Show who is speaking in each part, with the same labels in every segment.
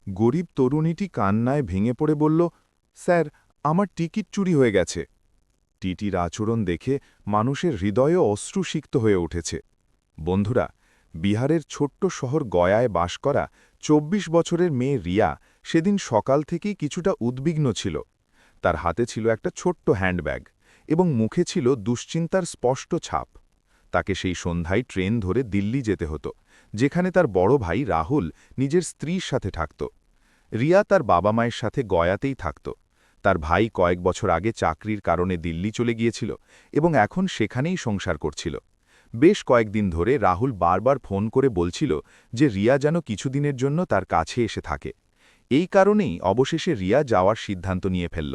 Speaker 1: গরিব তরুণীটি কান্নায় ভেঙে পড়ে বলল, স্যার, আমার টিকিট চুরি হয়ে গেছে। টিটির আচরণ দেখে মানুষের হৃদয়ে অশ্রুসিক্ত হয়ে উঠেছে। বন্ধুরা, বিহারের ছোট্ট শহর গয়ায় বাস করা ২৪ বছরের মেয়ে রিয়া সেদিন সকাল থেকেই কিছুটা উদ্বিগ্ন ছিল। তার হাতে ছিল একটা ছোট্ট হ্যান্ডব্যাগ এবং মুখে ছিল দুশ্চিন্তার স্পষ্ট ছাপ। তাকে সেই সন্ধ্যায় ট্রেন ধরে দিল্লি যেতে হতো, যেখানে তার বড় ভাই রাহুল নিজের স্ত্রীর সাথে থাকত। রিয়া তার বাবা মায়ের সাথে গয়াতেই থাকত। তার ভাই কয়েক বছর আগে চাকরির কারণে দিল্লি চলে গিয়েছিল এবং এখন সেখানেই সংসার করছিল। বেশ কয়েকদিন ধরে রাহুল বারবার ফোন করে বলছিল যে রিয়া যেন কিছুদিনের জন্য তার কাছে এসে থাকে। এই কারণেই অবশেষে রিয়া যাওয়ার সিদ্ধান্ত নিয়ে ফেলল।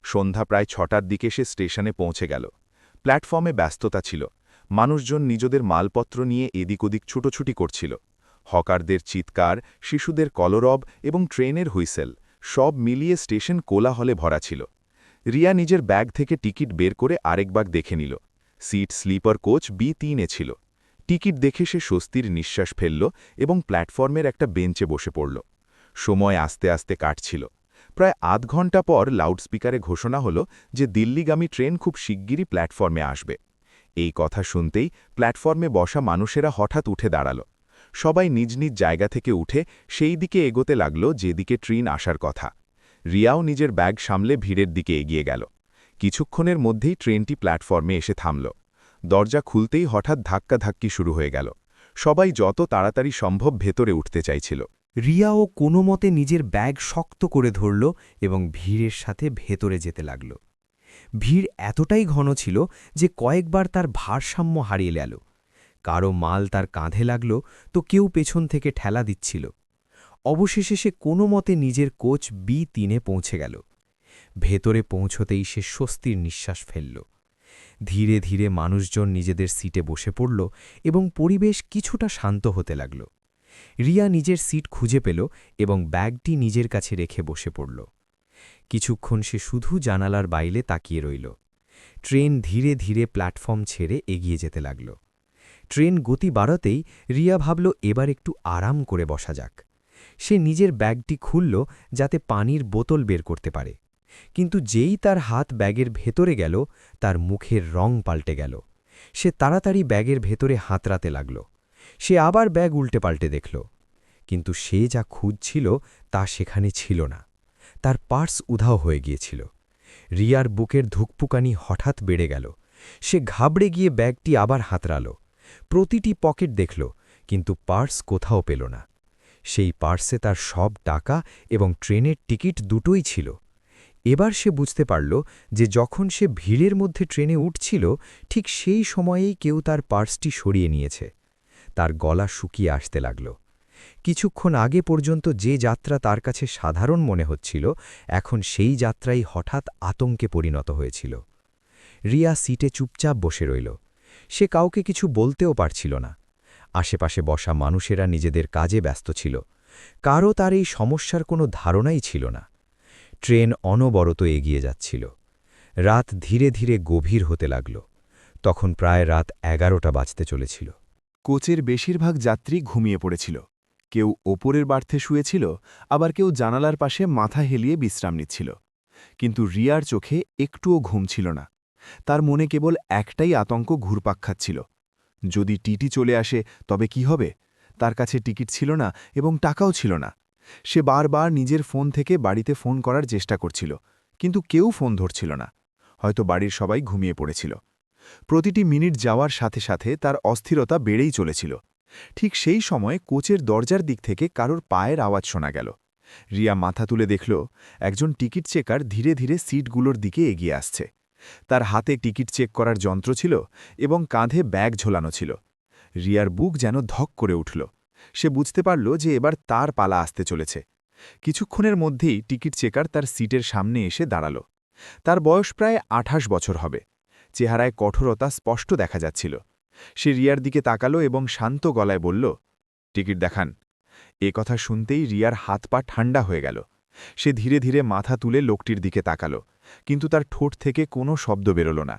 Speaker 1: সন্ধ্যা প্রায় ৬টার দিকে সে স্টেশনে পৌঁছে গেল। প্ল্যাটফর্মে ব্যস্ততা ছিল। মানুষজন নিজেদের মালপত্র নিয়ে এদিক ওদিক ছুটোছুটি করছিল। হকারদের চিৎকার, শিশুদের কলরব এবং ট্রেনের হুইসেল সব মিলিয়ে স্টেশন কোলাহলে ভরা ছিল। রিয়া নিজের ব্যাগ থেকে টিকিট বের করে আরেকবার দেখে নিল। সিট স্লিপার কোচ B3-এ ছিল। টিকিট দেখে সে স্বস্তির নিঃশ্বাস ফেলল এবং প্ল্যাটফর্মের একটা বেঞ্চে বসে পড়ল। সময় আস্তে আস্তে কাটছিল। প্রায় আধ ঘণ্টা পর লাউডস্পিকারে ঘোষণা হলো যে দিল্লিগামী ট্রেন খুব শিগগিরই প্ল্যাটফর্মে আসবে। এই কথা শুনতেই প্ল্যাটফর্মে বসা মানুষেরা হঠাৎ উঠে দাঁড়াল। সবাই নিজ নিজ জায়গা থেকে উঠে সেই দিকে এগোতে লাগল যেদিকে ট্রেন আসার কথা। রিয়াও নিজের ব্যাগ সামলে ভিড়ের দিকে এগিয়ে গেল। কিছুক্ষণের মধ্যেই ট্রেনটি প্ল্যাটফর্মে এসে থামল। দরজা খুলতেই হঠাৎ ধাক্কাধাক্কি শুরু হয়ে গেল। সবাই যত তাড়াতাড়ি সম্ভব ভেতরে উঠতে চাইছিল।
Speaker 2: রিয়াও কোনো মতে নিজের ব্যাগ শক্ত করে ধরল এবং ভিড়ের সাথে ভেতরে যেতে লাগল। ভিড় এতটাই ঘন ছিল যে কয়েকবার তার ভারসাম্য হারিয়ে গেল। কারো মাল তার কাঁধে লাগল, তো কেউ পেছন থেকে ঠেলা দিচ্ছিল। অবশেষে সে কোনো মতে নিজের কোচ B3-এ পৌঁছে গেল। ভেতরে পৌঁছতেই সে স্বস্তির নিঃশ্বাস ফেলল। ধীরে ধীরে মানুষজন নিজেদের সিটে বসে পড়ল এবং পরিবেশ কিছুটা শান্ত হতে লাগল। রিয়া নিজের সিট খুঁজে পেল এবং ব্যাগটি নিজের কাছে রেখে বসে পড়ল। কিছুক্ষণ সে শুধু জানালার বাইরে তাকিয়ে রইল। ট্রেন ধীরে ধীরে প্ল্যাটফর্ম ছেড়ে এগিয়ে যেতে লাগল। ট্রেন গতি বাড়াতেই রিয়া ভাবল এবার একটু আরাম করে বসা যাক। সে নিজের ব্যাগটি খুলল যাতে পানির বোতল বের করতে পারে। কিন্তু যেই তার হাত ব্যাগের ভেতরে গেল, তার মুখের রং পাল্টে গেল। সে তাড়াতাড়ি ব্যাগের ভেতরে হাতড়াতে লাগল। সে আবার ব্যাগ উল্টে পাল্টে দেখল, কিন্তু সে যা খুঁজছিল তা সেখানে ছিল না। তার পার্স উধাও হয়ে গিয়েছিল। রিয়ার বুকের ধুকপুকানি হঠাৎ বেড়ে গেল। সে ঘাবড়ে গিয়ে ব্যাগটি আবার হাতড়াল। প্রতিটি পকেট দেখল, কিন্তু পার্স কোথাও পেল না। সেই পার্সে তার সব টাকা এবং ট্রেনের টিকিট দুটোই ছিল। এবার সে বুঝতে পারল যে যখন সে ভিড়ের মধ্যে ট্রেনে উঠছিল, ঠিক সেই সময়েই কেউ তার পার্সটি সরিয়ে নিয়েছে। তার গলা শুকিয়ে আসতে লাগল। কিছুক্ষণ আগে পর্যন্ত যে যাত্রা তার কাছে সাধারণ মনে হচ্ছিল, এখন সেই যাত্রাই হঠাৎ আতঙ্কে পরিণত হয়েছিল। রিয়া সিটে চুপচাপ বসে রইল। সে কাউকে কিছু বলতেও পারছিল না। আশেপাশে বসা মানুষেরা নিজেদের কাজে ব্যস্ত ছিল। কারও তার এই সমস্যার কোনো ধারণাই ছিল না। ট্রেন অনবরত এগিয়ে যাচ্ছিল। রাত ধীরে ধীরে গভীর হতে লাগল। তখন প্রায় রাত ১১টা বাজতে চলেছিল।
Speaker 3: কোচের বেশিরভাগ যাত্রী ঘুমিয়ে পড়েছিল। কেউ ওপরের বার্থে শুয়েছিল, আবার কেউ জানালার পাশে মাথা হেলিয়ে বিশ্রাম নিচ্ছিল। কিন্তু রিয়ার চোখে একটুও ঘুম ছিল না। তার মনে কেবল একটাই আতঙ্ক ঘুরপাক খাচ্ছিল। যদি টিটি চলে আসে তবে কি হবে? তার কাছে টিকিট ছিল না এবং টাকাও ছিল না। সে বারবার নিজের ফোন থেকে বাড়িতে ফোন করার চেষ্টা করছিল, কিন্তু কেউ ফোন ধরছিল না। হয়তো বাড়ির সবাই ঘুমিয়ে পড়েছিল। প্রতিটি মিনিট যাওয়ার সাথে সাথে তার অস্থিরতা বেড়েই চলেছিল। ঠিক সেই সময় কোচের দরজার দিক থেকে কারোর পায়ের আওয়াজ শোনা গেল। রিয়া মাথা তুলে দেখল, একজন টিকিট চেকার ধীরে ধীরে সিটগুলোর দিকে এগিয়ে আসছে। তার হাতে টিকিট চেক করার যন্ত্র ছিল এবং কাঁধে ব্যাগ ঝোলানো ছিল। রিয়ার বুক যেন ধক করে উঠল। সে বুঝতে পারল যে এবার তার পালা আসতে চলেছে। কিছুক্ষণের মধ্যেই টিকিট চেকার তার সিটের সামনে এসে দাঁড়াল। তার বয়স প্রায় ২৮ বছর হবে। চেহারায় কঠোরতা স্পষ্ট দেখা যাচ্ছিল। সে রিয়ার দিকে তাকালো এবং শান্ত গলায় বলল, টিকিট দেখান। এ কথা শুনতেই রিয়ার হাত পা ঠান্ডা হয়ে গেল। সে ধীরে ধীরে মাথা তুলে লোকটির দিকে তাকালো, কিন্তু তার ঠোঁট থেকে কোনো শব্দ বেরোল না।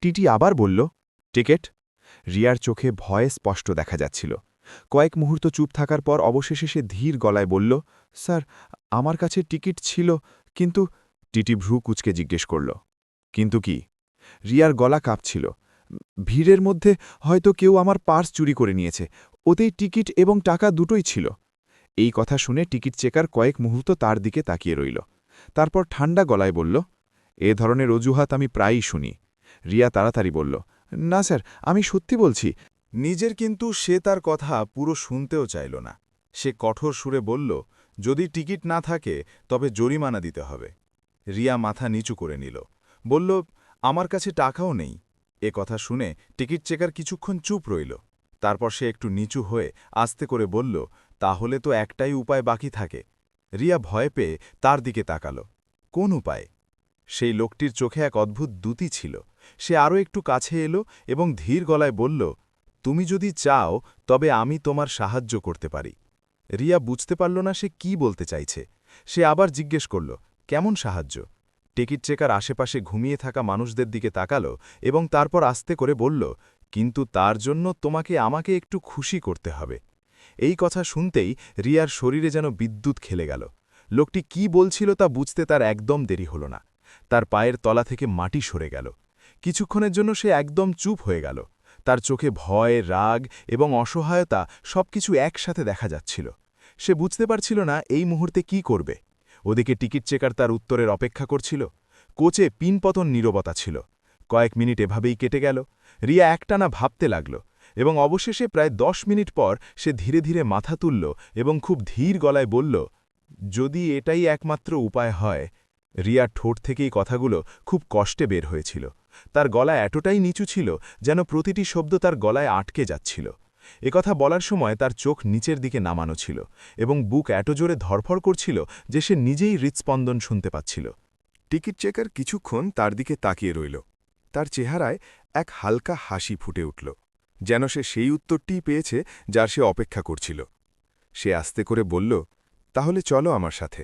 Speaker 3: টিটি আবার বলল, টিকিট। রিয়ার চোখে ভয়ে স্পষ্ট দেখা যাচ্ছিল। কয়েক মুহূর্ত চুপ থাকার পর অবশেষে সে ধীর গলায় বলল, স্যার, আমার কাছে টিকিট ছিল, কিন্তু টিটি ভ্রু কুচকে জিজ্ঞেস করল, কিন্তু কি? রিয়ার গলা কাঁপছিল। ভিড়ের মধ্যে হয়তো কেউ আমার পার্স চুরি করে নিয়েছে, ওতেই টিকিট এবং টাকা দুটোই ছিল। এই কথা শুনে টিকিট চেকার কয়েক মুহূর্ত তার দিকে তাকিয়ে রইল। তারপর ঠান্ডা গলায় বলল, এ ধরনের অজুহাত আমি প্রায়ই শুনি। রিয়া তাড়াতাড়ি বলল, না স্যার, আমি সত্যি বলছি।
Speaker 1: নিজের কিন্তু সে তার কথা পুরো শুনতেও চাইল না। সে কঠোর সুরে বলল, যদি টিকিট না থাকে তবে জরিমানা দিতে হবে। রিয়া মাথা নিচু করে নিল, বলল, আমার কাছে টাকাও নেই। এ কথা শুনে টিকিট চেকার কিছুক্ষণ চুপ রইল। তারপর সে একটু নিচু হয়ে আস্তে করে বলল, তাহলে তো একটাই উপায় বাকি থাকে। রিয়া ভয় পেয়ে তার দিকে তাকাল। কোন উপায়? সেই লোকটির চোখে এক অদ্ভুত দ্যুতি ছিল। সে আরও একটু কাছে এলো এবং ধীর গলায় বলল, তুমি যদি চাও তবে আমি তোমার সাহায্য করতে পারি। রিয়া বুঝতে পারল না সে কি বলতে চাইছে। সে আবার জিজ্ঞেস করল, কেমন সাহায্য? টিকিট চেকার আশেপাশে ঘুমিয়ে থাকা মানুষদের দিকে তাকালো এবং তারপর আস্তে করে বলল, কিন্তু তার জন্য তোমাকে আমাকে একটু খুশি করতে হবে। এই কথা শুনতেই রিয়ার শরীরে যেন বিদ্যুৎ খেলে গেল। লোকটি কি বলছিল তা বুঝতে তার একদম দেরি হল না। তার পায়ের তলা থেকে মাটি সরে গেল। কিছুক্ষণের জন্য সে একদম চুপ হয়ে গেল। তার চোখে ভয়, রাগ এবং অসহায়তা সবকিছু একসাথে দেখা যাচ্ছিল। সে বুঝতে পারছিল না এই মুহূর্তে কি করবে। ওদিকে টিকিট চেকার তার উত্তরের অপেক্ষা করছিল। কোচে পিনপতন নীরবতা ছিল। কয়েক মিনিট এভাবেই কেটে গেল। রিয়া একটানা ভাবতে লাগল এবং অবশেষে প্রায় 10 মিনিট পর সে ধীরে ধীরে মাথা তুলল এবং খুব ধীর গলায় বলল, যদি এটাই একমাত্র উপায় হয়। রিয়ার ঠোঁট থেকেই কথাগুলো খুব কষ্টে বের হয়েছিল। তার গলা এতটাই নিচু ছিল যেন প্রতিটি শব্দ তার গলায় আটকে যাচ্ছিল। একথা বলার সময় তার চোখ নিচের দিকে নামানো ছিল এবং বুক এত জোরে ধরফর করছিল যে সে নিজেই হৃৎস্পন্দন শুনতে পাচ্ছিল।
Speaker 4: টিকিট চেকার কিছুক্ষণ তার দিকে তাকিয়ে রইল। তার চেহারায় এক হালকা হাসি ফুটে উঠল, যেন সে সেই উত্তরটিই পেয়েছে যার সে অপেক্ষা করছিল। সে আস্তে করে বলল, তাহলে চলো আমার সাথে।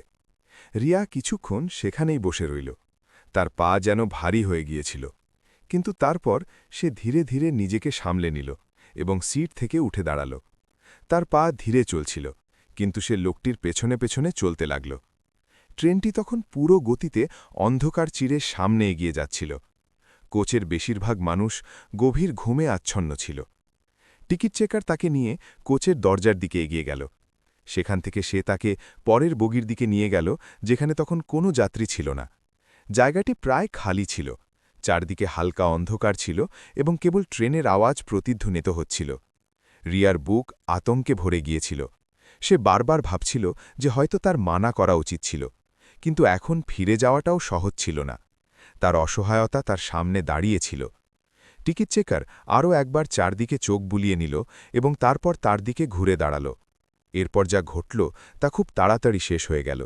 Speaker 4: রিয়া কিছুক্ষণ সেখানেই বসে রইল। তার পা যেন ভারী হয়ে গিয়েছিল, কিন্তু তারপর সে ধীরে ধীরে নিজেকে সামলে নিল এবং সিট থেকে উঠে দাঁড়াল। তার পা ধীরে চলছিল, কিন্তু সে লোকটির পেছনে পেছনে চলতে লাগল। ট্রেনটি তখন পুরো গতিতে অন্ধকার চিরে সামনে এগিয়ে যাচ্ছিল। কোচের বেশিরভাগ মানুষ গভীর ঘুমে আচ্ছন্ন ছিল। টিকিট চেকার তাকে নিয়ে কোচের দরজার দিকে এগিয়ে গেল। সেখান থেকে সে তাকে পরের বগির দিকে নিয়ে গেল, যেখানে তখন কোনো যাত্রী ছিল না। জায়গাটি প্রায় খালি ছিল। চারদিকে হালকা অন্ধকার ছিল এবং কেবল ট্রেনের আওয়াজ প্রতিধ্বনিত হচ্ছিল। রিয়ার বুক আতঙ্কে ভরে গিয়েছিল। সে বারবার ভাবছিল যে হয়তো তার মানা করা উচিত ছিল, কিন্তু এখন ফিরে যাওয়াটাও সহজ ছিল না। তার অসহায়তা তার সামনে দাঁড়িয়েছিল। টিকিট চেকার আরও একবার চারদিকে চোখ বুলিয়ে নিল এবং তারপর তার দিকে ঘুরে দাঁড়াল। এরপর যা ঘটল তা খুব তাড়াতাড়ি শেষ হয়ে গেল।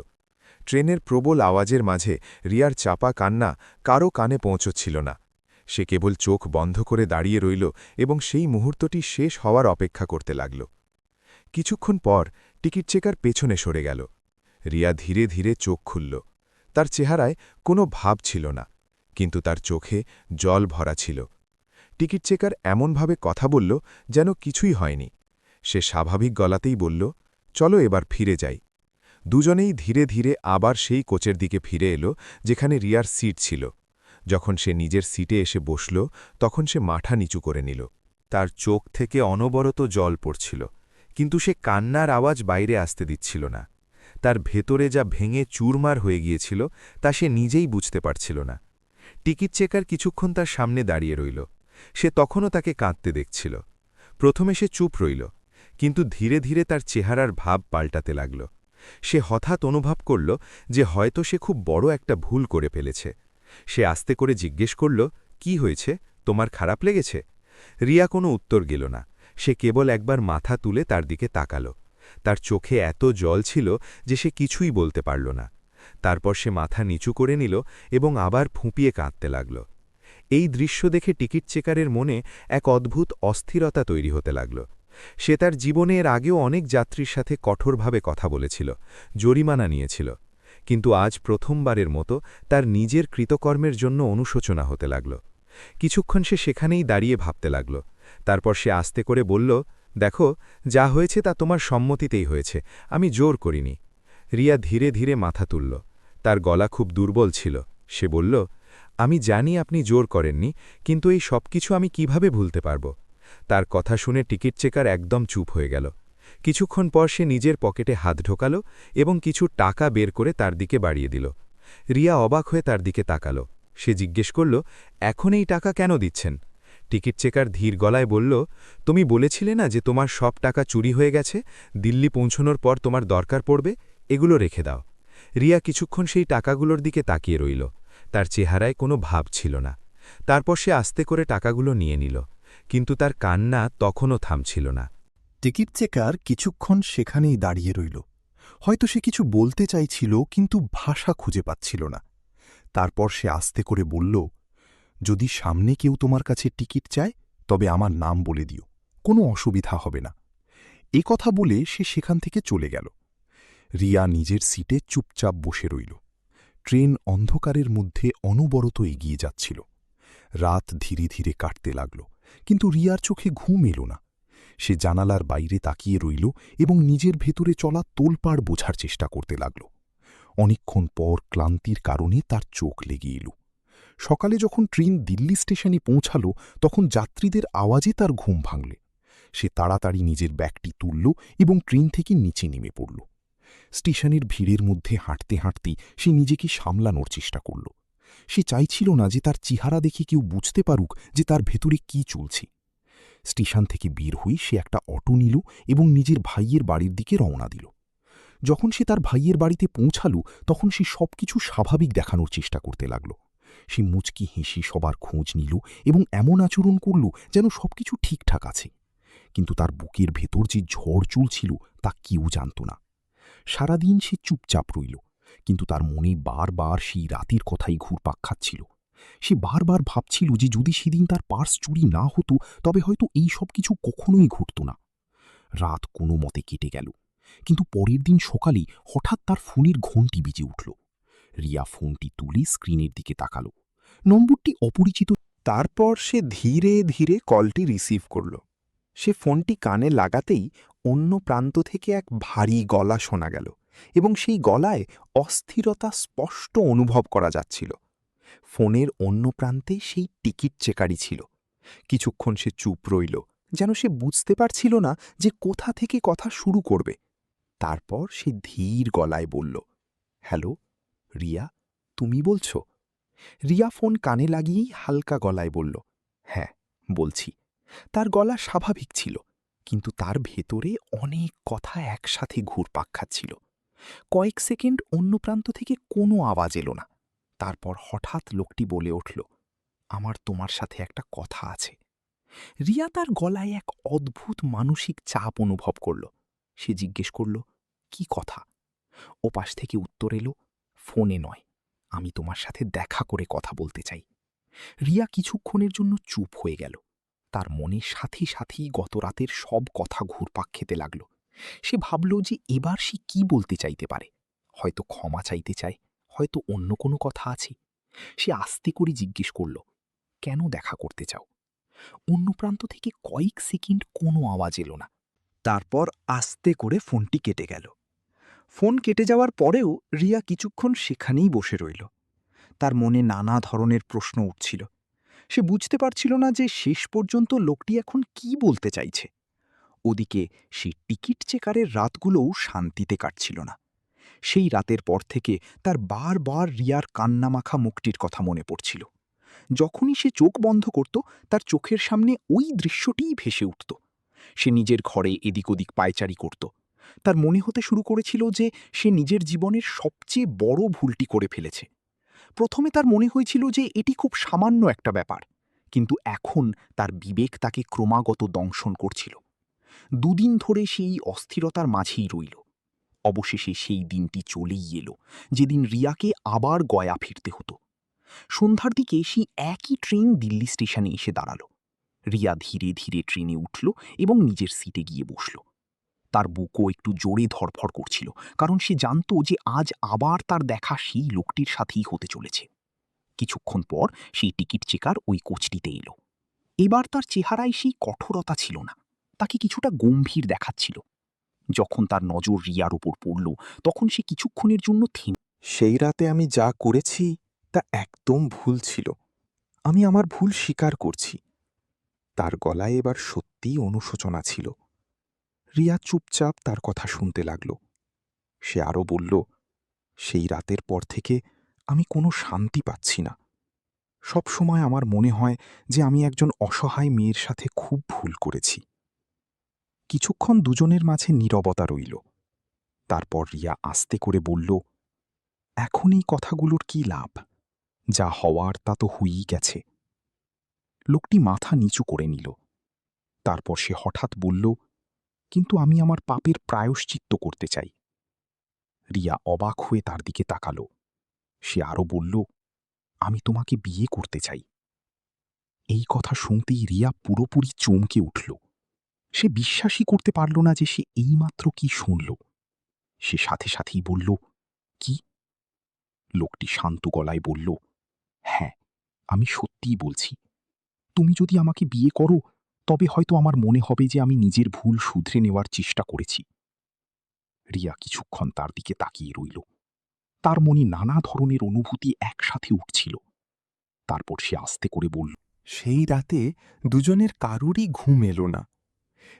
Speaker 4: ট্রেনের প্রবল আওয়াজের মাঝে রিয়ার চাপা কান্না কারও কানে পৌঁছচ্ছিল না। সে কেবল চোখ বন্ধ করে দাঁড়িয়ে রইল এবং সেই মুহূর্তটি শেষ হওয়ার অপেক্ষা করতে লাগল। কিছুক্ষণ পর টিকিট চেকার পেছনে সরে গেল। রিয়া ধীরে ধীরে চোখ খুলল। তার চেহারায় কোনো ভাব ছিল না, কিন্তু তার চোখে জল ভরা ছিল। টিকিট চেকার এমনভাবে কথা বলল যেন কিছুই হয়নি। সে স্বাভাবিক গলাতেই বলল, চলো এবার ফিরে যাই। দুজনেই ধীরে ধীরে আবার সেই কোচের দিকে ফিরে এলো যেখানে রিয়ার সিট ছিল। যখন সে নিজের সিটে এসে বসল তখন সে মাথা নিচু করে নিল। তার চোখ থেকে অনবরত জল পড়ছিল, কিন্তু সে কান্নার আওয়াজ বাইরে আসতে দিচ্ছিল না। তার ভেতরে যা ভেঙে চুরমার হয়ে গিয়েছিল তা সে নিজেই বুঝতে পারছিল না। টিকিট চেকার কিছুক্ষণ তার সামনে দাঁড়িয়ে রইল। সে তখনও তাকে কাঁদতে দেখছিল। প্রথমে সে চুপ রইল, কিন্তু ধীরে ধীরে তার চেহারার ভাব পাল্টাতে লাগল। সে হঠাৎ অনুভব করল যে হয়তো সে খুব বড় একটা ভুল করে ফেলেছে। সে আস্তে করে জিজ্ঞেস করল, কি হয়েছে, তোমার খারাপ লেগেছে? রিয়া কোনো উত্তর গেল না। সে কেবল একবার মাথা তুলে তার দিকে তাকাল। তার চোখে এত জল ছিল যে সে কিছুই বলতে পারল না। তারপর সে মাথা নিচু করে নিল এবং আবার ফুঁপিয়ে কাঁদতে লাগল। এই দৃশ্য দেখে টিকিট চেকারের মনে এক অদ্ভুত অস্থিরতা তৈরি হতে লাগল। সে তার জীবনে এর আগেও অনেক যাত্রীর সাথে কঠোরভাবে কথা বলেছিল, জরিমানা নিয়েছিল, কিন্তু আজ প্রথমবারের মতো তার নিজের কৃতকর্মের জন্য অনুশোচনা হতে লাগল। কিছুক্ষণ সে সেখানেই দাঁড়িয়ে ভাবতে লাগল। তারপর সে আস্তে করে বলল,
Speaker 1: দেখো, যা হয়েছে তা তোমার সম্মতিতেই হয়েছে, আমি জোর করিনি। রিয়া ধীরে ধীরে মাথা তুলল। তার গলা খুব দুর্বল ছিল। সে বলল, আমি জানি আপনি জোর করেননি, কিন্তু এই সব কিছু আমি কিভাবে ভুলতে পারব। তার কথা শুনে টিকিট চেকার একদম চুপ হয়ে গেল। কিছুক্ষণ পর সে নিজের পকেটে হাত ঢোকাল এবং কিছু টাকা বের করে তার দিকে বাড়িয়ে দিল। রিয়া অবাক হয়ে তার দিকে তাকাল। সে জিজ্ঞেস করল, এখন এই টাকা কেন দিচ্ছেন? টিকিট চেকার ধীর গলায় বলল, তুমি বলেছিলে না যে তোমার সব টাকা চুরি হয়ে গেছে, দিল্লি পৌঁছনোর পর তোমার দরকার পড়বে, এগুলো রেখে দাও। রিয়া কিছুক্ষণ সেই টাকাগুলোর দিকে তাকিয়ে রইল। তার চেহারায় কোনো ভাব ছিল না। তারপর সে আস্তে করে টাকাগুলো নিয়ে নিল, কিন্তু তার কান্না তখনও থামছিল না।
Speaker 5: টিকিট চেকার কিছুক্ষণ সেখানেই দাঁড়িয়ে রইল। হয়তো সে কিছু বলতে চাইছিল, কিন্তু ভাষা খুঁজে পাচ্ছিল না। তারপর সে আস্তে করে বলল, যদি সামনে কেউ তোমার কাছে টিকিট চায়, তবে আমার নাম বলে দিও, কোনো অসুবিধা হবে না। এ কথা বলে সে সেখান থেকে চলে গেল। রিয়া নিজের সিটে চুপচাপ বসে রইল। ট্রেন অন্ধকারের মধ্যে অনবরত এগিয়ে যাচ্ছিল। রাত ধীরে ধীরে কাটতে লাগল, কিন্তু রিয়ার চোখে ঘুম এল না। সে জানালার বাইরে তাকিয়ে রইল এবং নিজের ভেতরে চলা তোলপাড় বোঝার চেষ্টা করতে লাগল। অনেকক্ষণ পর ক্লান্তির কারণে তার চোখ লেগে এল। সকালে যখন ট্রেন দিল্লি স্টেশনে পৌঁছাল, তখন যাত্রীদের আওয়াজে তার ঘুম ভাঙল। সে তাড়াতাড়ি নিজের ব্যাগটি তুলল এবং ট্রেন থেকে নিচে নেমে পড়ল। স্টেশনের ভিড়ের মধ্যে হাঁটতে হাঁটতে সে নিজেকে সামলানোর চেষ্টা করল। সে চাইছিল না যে তার চেহারা দেখে কেউ বুঝতে পারুক যে তার ভেতরে কি চলছে। স্টেশন থেকে বের হয়ে সে একটা অটো নিল এবং নিজের ভাইয়ের বাড়ির দিকে রওনা দিল। যখন সে তার ভাইয়ের বাড়িতে পৌঁছাল, তখন সে সবকিছু স্বাভাবিক দেখানোর চেষ্টা করতে লাগল। সে মুচকি হেসে সবার খোঁজ নিল এবং এমন আচরণ করল যেন সবকিছু ঠিকঠাক আছে। কিন্তু তার বুকের ভেতর যে ঝড় চলছিল তা কেউ জানত না। সারাদিন সে চুপচাপ রইল, কিন্তু তার মনে বারবার সেই রাতের কথাই ঘুরপাক খাচ্ছিল। সে বারবার ভাবছিল যে যদি সেদিন তার পার্স চুরি না হতো, তবে হয়তো এই সব কিছু কখনোই ঘটত না। রাত কোনো মতে কেটে গেল, কিন্তু পরের দিন সকালে হঠাৎ তার ফোনের ঘণ্টি বেজে উঠল। রিয়া ফোনটি তুলে স্ক্রিনের দিকে তাকাল। নম্বরটি অপরিচিত। তারপর সে ধীরে ধীরে কলটি রিসিভ করল। সে ফোনটি কানে লাগাতেই অন্য প্রান্ত থেকে এক ভারী গলা শোনা গেল এবং সেই গলায় অস্থিরতা স্পষ্ট অনুভব করা যাচ্ছিল। ফোনের অন্য প্রান্তে সেই টিকিট চেকারই ছিল। কিছুক্ষণ সে চুপ রইল, যেন সে বুঝতে পারছিল না যে কোথা থেকে কথা শুরু করবে। তারপর সে ধীর গলায় বলল, হ্যালো, রিয়া, তুমি বলছ? রিয়া ফোন কানে লাগিয়েই হালকা গলায় বলল, হ্যাঁ, বলছি। তার গলা স্বাভাবিক ছিল, কিন্তু তার ভেতরে অনেক কথা একসাথে ঘুরপাক খাচ্ছিল। কয়েক সেকেন্ড অন্য প্রান্ত থেকে কোনো আওয়াজ এলো না। তারপর হঠাৎ লোকটি বলে উঠল, আমার তোমার সাথে একটা কথা আছে। রিয়া তার গলায় এক অদ্ভুত মানসিক চাপ অনুভব করল। সে জিজ্ঞেস করল, কি কথা? ওপাশ থেকে উত্তর এলো, ফোনে নয়, আমি তোমার সাথে দেখা করে কথা বলতে চাই। রিয়া কিছুক্ষণের জন্য চুপ হয়ে গেল। তার মনে সাথে সাথেই গত রাতের সব কথা ঘুরপাক খেতে লাগল। সে ভাবল যে এবার সে কি বলতে চাইতে পারে। হয়তো ক্ষমা চাইতে চায়, হয়তো অন্য কোনো কথা আছে। সে আস্তে করে জিজ্ঞেস করল, কেন দেখা করতে চাও? অন্য প্রান্ত থেকে কয়েক সেকেন্ড কোনো আওয়াজ এলো না। তারপর আস্তে করে ফোনটি কেটে গেল। ফোন কেটে যাওয়ার পরেও রিয়া কিছুক্ষণ সেখানেই বসে রইল। তার মনে নানা ধরনের প্রশ্ন উঠছিল। সে বুঝতে পারছিল না যে শেষ পর্যন্ত লোকটি এখন কি বলতে চাইছে। ওদিকে সেই টিকিট চেকারের রাতগুলোও শান্তিতে কাটছিল না। সেই রাতের পর থেকে তার বারবার রিয়ার কান্নামাখা মুখটির কথা মনে পড়ছিল। যখনই সে চোখ বন্ধ করত, তার চোখের সামনে ওই দৃশ্যটিই ভেসে উঠত। সে নিজের ঘরে এদিক ওদিক পায়চারি করত। তার মনে হতে শুরু করেছিল যে সে নিজের জীবনের সবচেয়ে বড় ভুলটি করে ফেলেছে। প্রথমে তার মনে হয়েছিল যে এটি খুব সামান্য একটা ব্যাপার, কিন্তু এখন তার বিবেক তাকে ক্রমাগত দংশন করছিল। দুদিন ধরে সেই অস্থিরতার মাঝেই রইল। অবশেষে সেই দিনটি চলেই এলো, যেদিন রিয়াকে আবার গয়া ফিরতে হতো। সন্ধ্যার দিকে সেই একই ট্রেন দিল্লি স্টেশনে এসে দাঁড়াল। রিয়া ধীরে ধীরে ট্রেনে উঠল এবং নিজের সিটে গিয়ে বসল। তার বুকও একটু জোরে ধড়ফড় করছিল, কারণ সে জানত যে আজ আবার তার দেখা সেই লোকটির সাথেই হতে চলেছে। কিছুক্ষণ পর সেই টিকিট চেকার ওই কোচটিতে এলো। এবার তার চেহারায় সেই কঠোরতা ছিল না,
Speaker 6: তাকে কিছুটা গম্ভীর দেখাচ্ছিল। যখন তার নজর রিয়ার উপর পড়ল, তখন সে কিছুক্ষণের জন্য থেমে।
Speaker 5: সেই রাতে আমি যা করেছি তা একদম ভুল ছিল। আমি আমার ভুল স্বীকার করছি। তার গলায় এবার সত্যিই অনুশোচনা ছিল। রিয়া চুপচাপ তার কথা শুনতে লাগল। সে আরও বলল, সেই রাতের পর থেকে আমি কোনো শান্তি পাচ্ছি না। সব সময় আমার মনে হয় যে আমি একজন অসহায় মেয়ের সাথে খুব ভুল করেছি। কিছুক্ষণ দুজনের মাঝে নীরবতা রইল। তারপর রিয়া আস্তে করে বলল, এখন এই কথাগুলোর কি লাভ? যা হওয়ার তা তো হয়েই গেছে। লোকটি মাথা নিচু করে নিল। তারপর সে হঠাৎ বলল, কিন্তু আমি আমার পাপের প্রায়শ্চিত্ত করতে চাই। রিয়া অবাক হয়ে তার দিকে তাকাল। সে আরও বলল, আমি তোমাকে বিয়ে করতে চাই। এই কথা শুনতেই রিয়া পুরোপুরি চমকে উঠল। সে বিশ্বাসই করতে পারল না যে সে এইমাত্র কি শুনল। সে সাথে সাথেই বলল, কি? লোকটি শান্ত গলায় বলল, হ্যাঁ, আমি সত্যিই বলছি। তুমি যদি আমাকে বিয়ে করো, তবে হয়তো আমার মনে হবে যে আমি নিজের ভুল শুধরে নেওয়ার চেষ্টা করেছি। রিয়া কিছুক্ষণ তার দিকে তাকিয়ে রইল। তার মনে নানা ধরনের অনুভূতি একসাথে উঠছিল। তারপর সে আস্তে করে বলল, সেই রাতে দুজনের কারুরই ঘুম এলো না।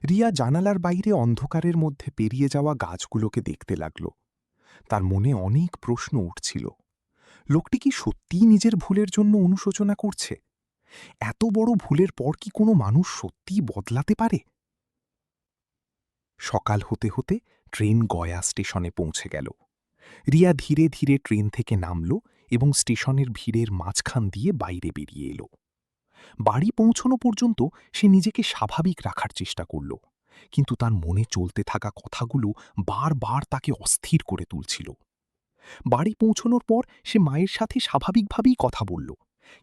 Speaker 5: রিয়া জানালার বাইরে অন্ধকারের মধ্যে পেরিয়ে যাওয়া গাছগুলোকে দেখতে লাগল। তার মনে অনেক প্রশ্ন উঠছিল। লোকটি কি সত্যিই নিজের ভুলের জন্য অনুশোচনা করছে? এত বড় ভুলের পর কি কোনো মানুষ সত্যিই বদলাতে পারে? সকাল হতে হতে ট্রেন গয়া স্টেশনে পৌঁছে গেল। রিয়া ধীরে ধীরে ট্রেন থেকে নামল এবং স্টেশনের ভিড়ের মাঝখান দিয়ে বাইরে বেরিয়ে এলো। বাড়ি পৌঁছানো পর্যন্ত সে নিজেকে স্বাভাবিক রাখার চেষ্টা করল, কিন্তু তার মনে চলতে থাকা কথাগুলো বারবার তাকে অস্থির করে তুলছিল। বাড়ি পৌঁছানোর পর সে মায়ের সাথে স্বাভাবিকভাবেই কথা বলল,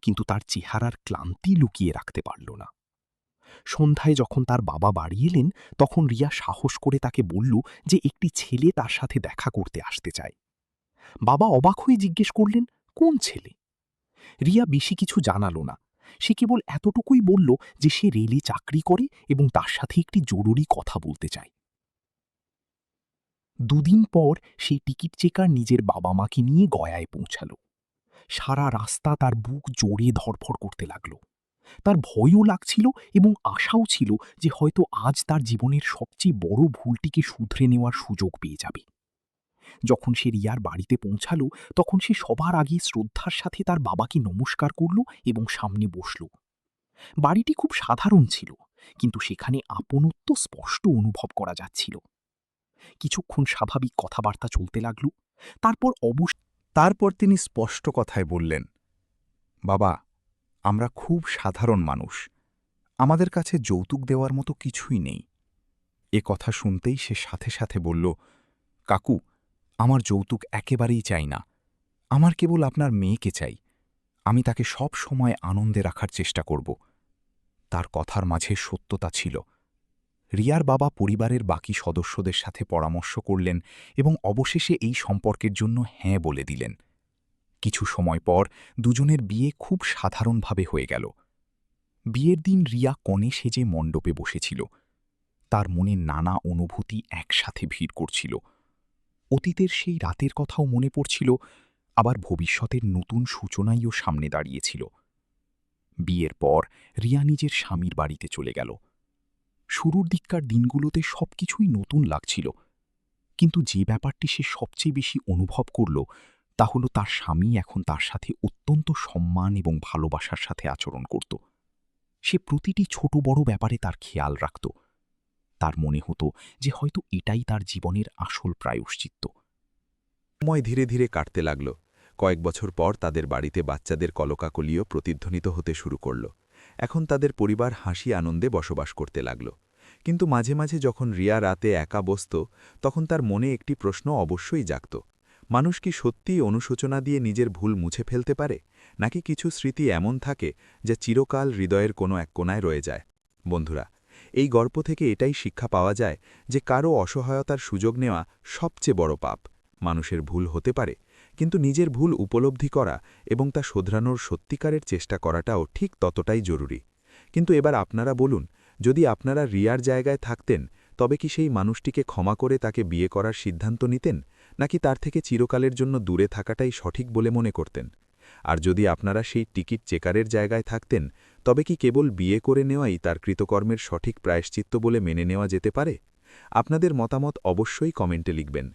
Speaker 5: কিন্তু তার চেহারার ক্লান্তি লুকিয়ে রাখতে পারল না। সন্ধ্যায় যখন তার বাবা বাড়ি এলেন, তখন রিয়া সাহস করে তাকে বলল যে একটি ছেলে তার সাথে দেখা করতে আসতে চায়। বাবা অবাক হয়ে জিজ্ঞেস করলেন, কোন ছেলে? রিয়া বেশি কিছু জানালো না। সে কেবল এতটুকুই বলল যে সে রেলে চাকরি করে এবং তার সাথে একটি জরুরি কথা বলতে চায়। দুদিন পর সেই টিকিট চেকার নিজের বাবা মাকে নিয়ে গয়ায় পৌঁছাল। সারা রাস্তা তার বুক জোরে ধড়ফড় করতে লাগল। তার ভয়ও লাগছিল এবং আশাও ছিল যে হয়তো আজ তার জীবনের সবচেয়ে বড় ভুলটিকে শুধরে নেওয়ার সুযোগ পেয়ে যাবে। যখন সে রিয়ার বাড়িতে পৌঁছাল, তখন সে সবার আগে শ্রদ্ধার সাথে তার বাবাকে নমস্কার করল এবং সামনে বসল। বাড়িটি খুব সাধারণ ছিল, কিন্তু সেখানে আপনত্ব স্পষ্ট অনুভব করা যাচ্ছিল। কিছুক্ষণ স্বাভাবিক কথাবার্তা চলতে লাগল। তারপর তিনি স্পষ্ট কথায় বললেন, বাবা, আমরা খুব সাধারণ মানুষ। আমাদের কাছে যৌতুক দেওয়ার মতো কিছুই নেই। এ কথা শুনতেই সে সাথে সাথে বলল, কাকু, আমার যৌতুক একেবারেই চাই না। আমার কেবল আপনার মেয়েকে চাই। আমি তাকে সব সময় আনন্দে রাখার চেষ্টা করব। তার কথার মাঝে সত্যতা ছিল। রিয়ার বাবা পরিবারের বাকি সদস্যদের সাথে পরামর্শ করলেন এবং অবশেষে এই সম্পর্কের জন্য হ্যাঁ বলে দিলেন। কিছু সময় পর দুজনের বিয়ে খুব সাধারণভাবে হয়ে গেল। বিয়ের দিন রিয়া কনে সেজে মণ্ডপে বসেছিল। তার মনে নানা অনুভূতি একসাথে ভিড় করছিল। অতীতের সেই রাতের কথাও মনে পড়ছিল, আবার ভবিষ্যতের নতুন সূচনাইও সামনে দাঁড়িয়েছিল। বিয়ের পর রিয়া নিজের স্বামীর বাড়িতে চলে গেল। শুরুর দিককার দিনগুলোতে সবকিছুই নতুন লাগছিল, কিন্তু যে ব্যাপারটি সে সবচেয়ে বেশি অনুভব করল তা হল তার স্বামী এখন তার সাথে অত্যন্ত সম্মান এবং ভালোবাসার সাথে আচরণ করত। সে প্রতিটি ছোট বড় ব্যাপারে তার খেয়াল রাখত। তার মনে হতো যে হয়তো এটাই তার জীবনের আসল প্রায়শ্চিত্ত।
Speaker 1: সময় ধীরে ধীরে কাটতে লাগল। কয়েক বছর পর তাদের বাড়িতে বাচ্চাদের কলকাকলিও প্রতিধ্বনিত হতে শুরু করল। এখন তাদের পরিবার হাসি আনন্দে বসবাস করতে লাগল। কিন্তু মাঝে মাঝে যখন রিয়া রাতে একা বসত, তখন তার মনে একটি প্রশ্ন অবশ্যই জাগত। মানুষ কি সত্যিই অনুশোচনা দিয়ে নিজের ভুল মুছে ফেলতে পারে, নাকি কিছু স্মৃতি এমন থাকে যা চিরকাল হৃদয়ের কোনো এক কোণায় রয়ে যায়? বন্ধুরা, এই গল্প থেকে এটাই শিক্ষা পাওয়া যায় যে কারও অসহায়তার সুযোগ নেওয়া সবচেয়ে বড় পাপ। মানুষের ভুল হতে পারে, কিন্তু নিজের ভুল উপলব্ধি করা এবং তা শোধরানোর সত্যিকারের চেষ্টা করাটাও ঠিক ততটাই জরুরি। কিন্তু এবার আপনারা বলুন, যদি আপনারা রিয়ার জায়গায় থাকতেন তবে কি সেই মানুষটিকে ক্ষমা করে তাকে বিয়ে করার সিদ্ধান্ত নিতেন নাকি তার থেকে চিরকালের জন্য দূরে থাকাটাই সঠিক বলে মনে করতেন আর যদি আপনারা সেই টিকিট চেকারের জায়গায় থাকতেন তবে কি কেবল বিয়ে করে নেওয়াই তার কৃতকর্মের সঠিক প্রায়শ্চিত্ত বলে মেনে নেওয়া যেতে পারে আপনাদের মতামত অবশ্যই কমেন্টে লিখবেন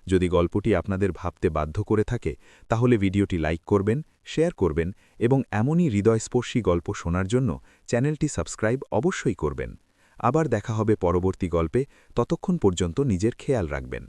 Speaker 1: যদি গল্পটি আপনাদের ভাবতে বাধ্য করে থাকে তাহলে ভিডিওটি লাইক করবেন শেয়ার করবেন এবং এমনই হৃদয়স্পর্শী গল্প শোনার জন্য চ্যানেলটি সাবস্ক্রাইব অবশ্যই করবেন আবার দেখা হবে পরবর্তী গল্পে ততক্ষণ পর্যন্ত নিজের খেয়াল রাখবেন